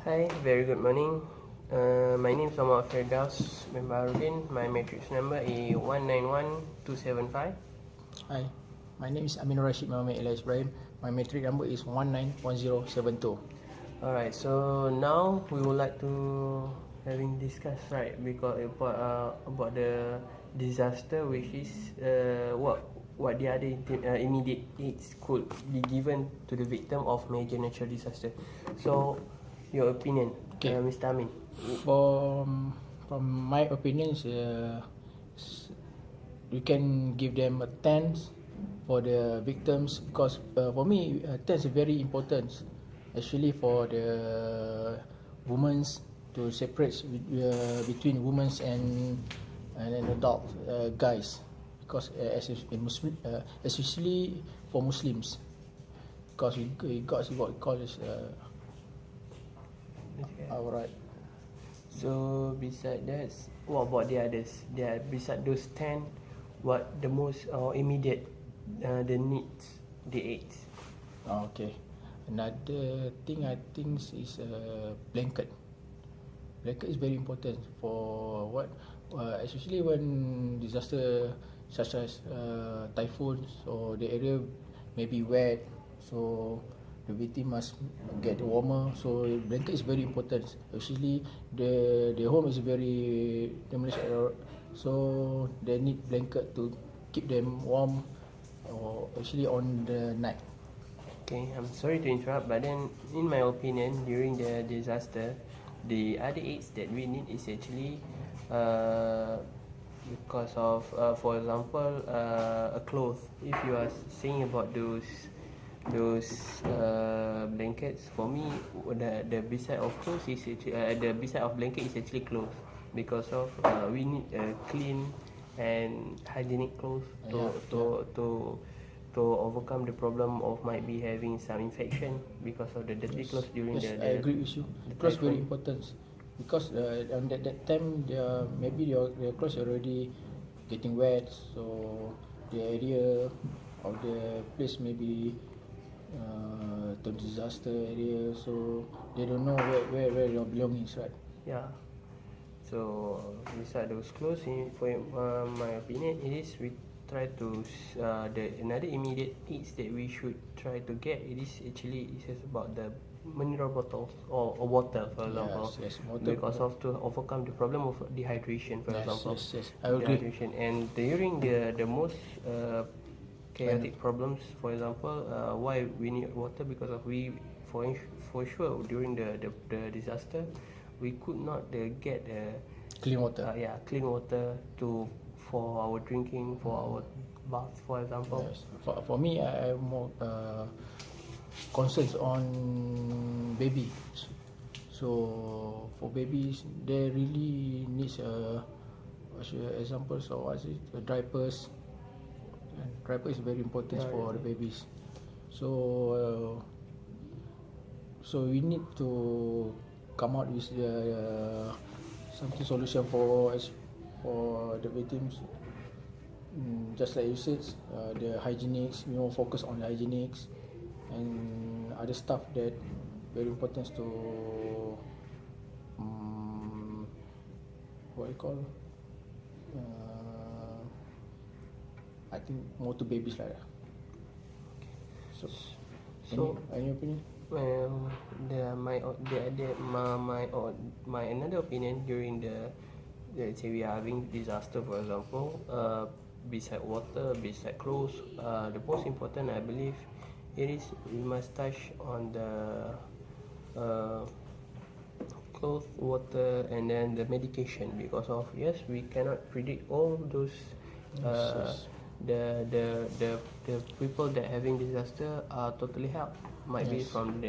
Hi, very good morning. My name is Amin Daus. My matrix number is 191275. Hi, my name is Amin Mohammed Elias Ibrahim. My matric number is 191072. Alright, so now we would like to having discussed right because about the disaster, which is what the other immediate aids could be given to the victim of major natural disaster. So, your opinion, Okay. Mr. Amin. From my opinions, we can give them a thanks for the victims because for me, thanks is very important, especially for the women's to separate between women's and an adult guys because especially for Muslims because we got what we call is alright. So beside that, what about the others? Beside those 10, what the most immediate the needs, the aids? Okay. Another thing I think is blanket. Blanket is very important for what, especially when disaster such as typhoons or the area may be wet, so the victim must get warmer. So blanket is very important. Especially the home is very damaged, so they need blanket to keep them warm, or actually on the night. Okay, I'm sorry to interrupt, but then in my opinion, during the disaster, the other aids that we need is actually because of, for example, a cloth. If you are saying about those blankets, for me, the beside of clothes is actually, the beside of blanket is actually clothes because of we need a clean and hygienic clothes to overcome the problem of might be having some infection because of the dirty clothes during Yes, the I agree with you. Clothes very typhoon. important because on that time maybe your clothes already getting wet, so the area of the place may be the disaster area, so they don't know where your belongings, right? Yeah. So beside those clothes, for my opinion, it is we try to the another immediate needs that we should try to get. It is actually it is about the mineral bottles or water, for example, Yes, water. because of to overcome the problem of dehydration, for example, Yes, I agree. dehydration. And during the most chaotic problems, for example, why we need water because of we for sure during the disaster we could not get Clean water. clean water to for our drinking, for our bath, for example. Yes. For me, I'm more concerns on babies. So for babies, they really needs examples of what is it? Diapers. And diaper is very important for the babies. So so we need to come out with something solution for the victims. Just like you said, the hygienics, focus on the hygienics and other stuff that very important to what you call uh, I think more to babies like that. So any opinion? Well, my another opinion during the let's say we are having disaster, for example, beside water, beside clothes, the most important I believe it is we must touch on the uh, clothes, water, and then the medication because of yes we cannot predict all those uh, Yes. the people that having disaster are totally health might be Yes. from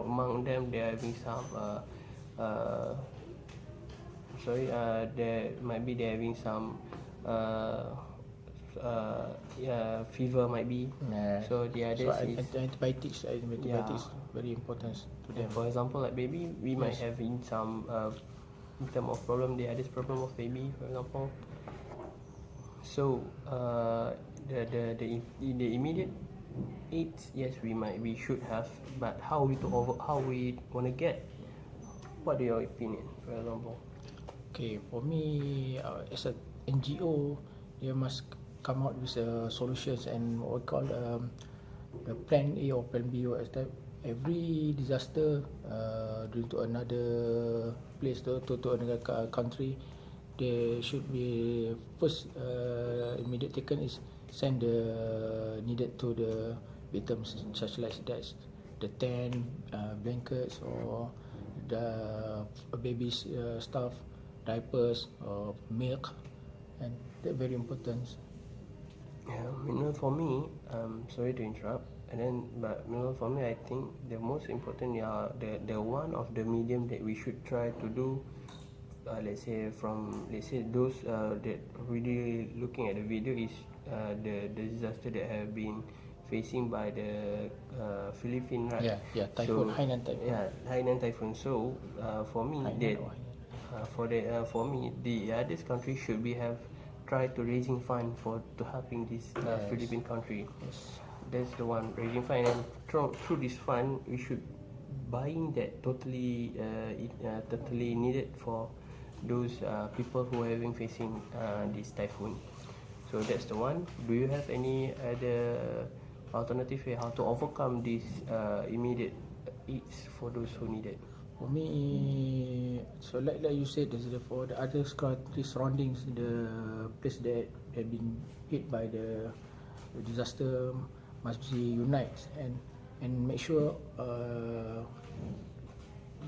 among them they are having some uh, there might be they having some uh, fever might be. Yeah. So the So others is antibiotics very important to them. for example like baby we might Yes. having some in term of problem the others problem of baby, for example. So the immediate aids, yes we should have, but how we wanna get what are your opinion, for example? Okay, for me, as a NGO, they must come out with solutions and what we call the plan A or plan B or as type. Every disaster due to another place to another country, there should be first immediate taken is send the needed to the victims, such like that the tent, blankets or the baby's stuff, diapers or milk, and that very important. Yeah, for me, sorry to interrupt, but for me, I think the most important, the one of the medium that we should try to do, let's say those that really looking at the video is the disaster that have been facing by the Philippines, right? Yeah, typhoon, Hainan typhoon. Yeah, Hainan typhoon. So for me, Hainan that or Hainan. for me, the others country should be have tried to raising fund for to helping this Yes. Philippine country. Yes. That's the one raising fund, and through this fund, we should buying that totally needed for those people who are having facing this typhoon. So that's the one. Do you have any other alternative way how to overcome this immediate needs for those who need it? For me, so like you said, for the other country surroundings, the place that have been hit by the disaster must be unite and make sure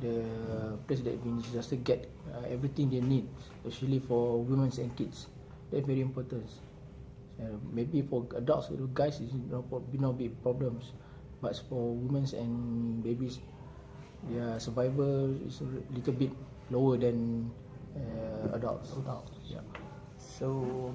the place that have been disaster get everything they need, especially for women and kids. That's very important. Maybe for adults, guys, is not big problems, but for women and babies, their survival is a little bit lower than adults. Yeah. So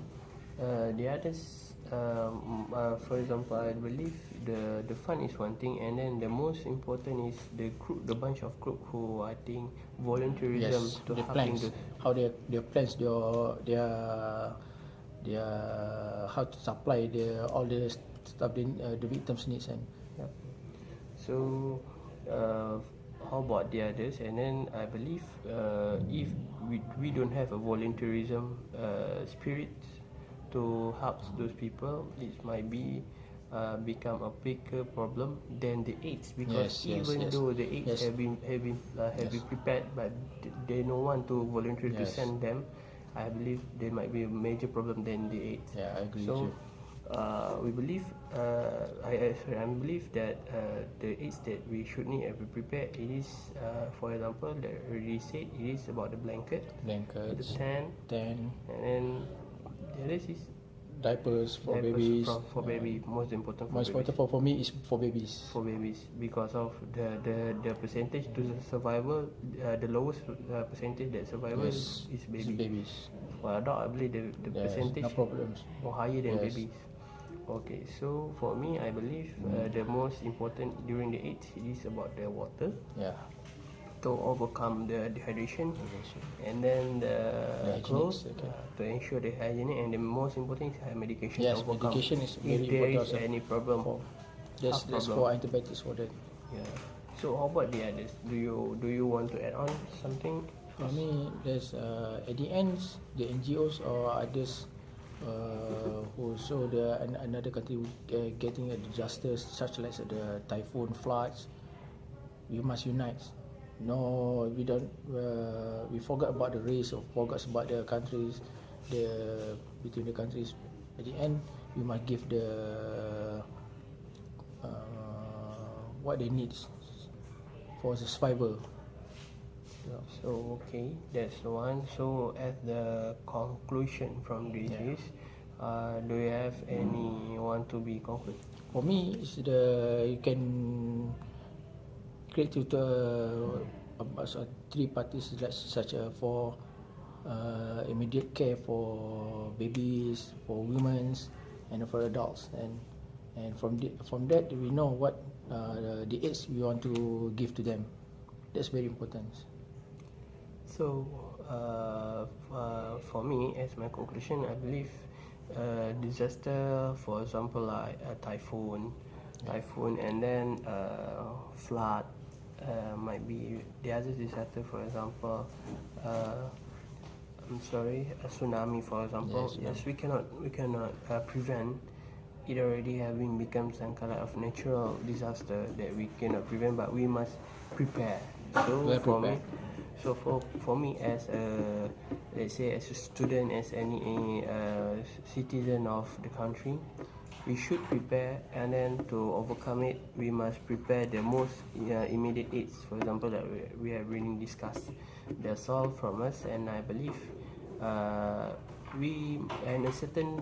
the others, for example, I believe the fund is one thing, and then the most important is the group, the bunch of group who I think volunteerism Yes, to the helping plans, the how their plans, their how to supply all the stuff the victims needs and Yep. So, how about the others? And then I believe if we don't have a volunteerism spirit to help those people, it might be become a bigger problem than the AIDS, because Yes, even yes. though the AIDS Yes. have been prepared, but they no one to volunteer to Yes. send them, I believe there might be a major problem than the AIDS. Yeah, I agree So with you. we believe I believe that the aids that we should need and be prepared, it is for example that already said, it is about the blanket, the Blankets, tent, then and then the rest is diapers for diapers babies. for baby, most important for Most babies. important for me is for babies. For babies, because of the percentage to the survival, the lowest percentage that survival Yes, is it's baby. babies. For adult, I believe the Yes, percentage no problems. more higher than Yes. babies. Okay, so for me, I believe the most important during the AIDS is about the water Yeah. to overcome the dehydration, Dehydration. and then the hygienics, clothes okay. to ensure the hygienic, and the most important is medication Yes, to overcome medication is if very there important is also. any problem. That's Health for antibiotics for that. Yeah. So how about the others? Do you want to add on something? For me, there's at the end, the NGOs or others who saw another country getting a disaster such like the typhoon, floods. We must unite. No, we don't. We forgot about the race or forgot about the countries, between the countries. At the end, we must give the what they need for the survival. So okay, that's the one. So at the conclusion from this is, do you have any want to be conclude? For me, it's you can create three parties such for immediate care for babies, for women, and for adults, and from that we know what the aids we want to give to them. That's very important. So for me, as my conclusion, I believe disaster, for example, like a typhoon, and then flood, might be the other disaster, for example, a tsunami, for example. Yes, Yes, we cannot prevent. It already having become some kind of natural disaster that we cannot prevent, but we must prepare. So Well for me, prepared. for me as a, let's say, as a student, as any citizen of the country, we should prepare, and then to overcome it, we must prepare the most immediate aids. For example, that we have really discussed. That's all from us, and I believe we and a certain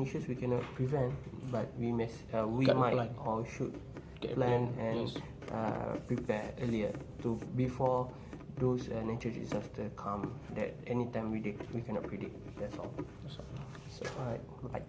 issues we cannot prevent, but we Got a might plan. or should Get a plan plan, and yes. prepare earlier to before those natural disaster come that anytime we cannot predict. That's all. That's all. So alright, bye.